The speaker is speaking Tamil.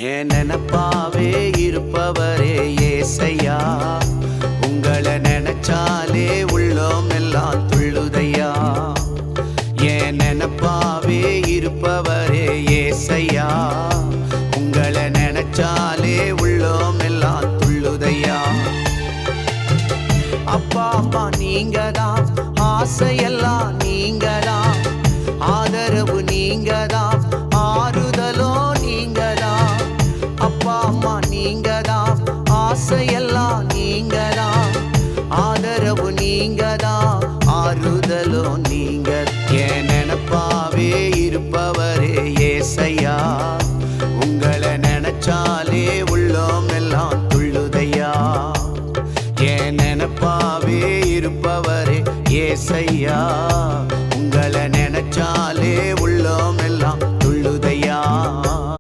என் நினப்பாவே இருப்பவரே ஏசையா, உங்களை நினைச்சாலே உள்ளோம் எல்லாம் துள்ளுதையா. என் நினப்பாவே இருப்பவரே ஏசையா, உங்களை நினைச்சாலே உள்ளோம் எல்லாம் துள்ளுதையா. அப்பா அம்மா நீங்க தான், ஆசையெல்லாம் நீங்க தான், ஆதரவு நீங்க தான், ஆறுதலோ நீங்க தான். அப்பா அம்மா நீங்க தான், ஆசையெல்லாம் நீங்க தான், ஆதரவு நீங்க தான், ஆறுதலோ நீங்க. என் நினப்பாவே இருப்பவரே ஏசையா, உங்களை நினைச்சாலே உள்ளோம் எல்லாம் துள்ளுதையா. என் நினப்பாவே இருப்பவரே ஏசையா.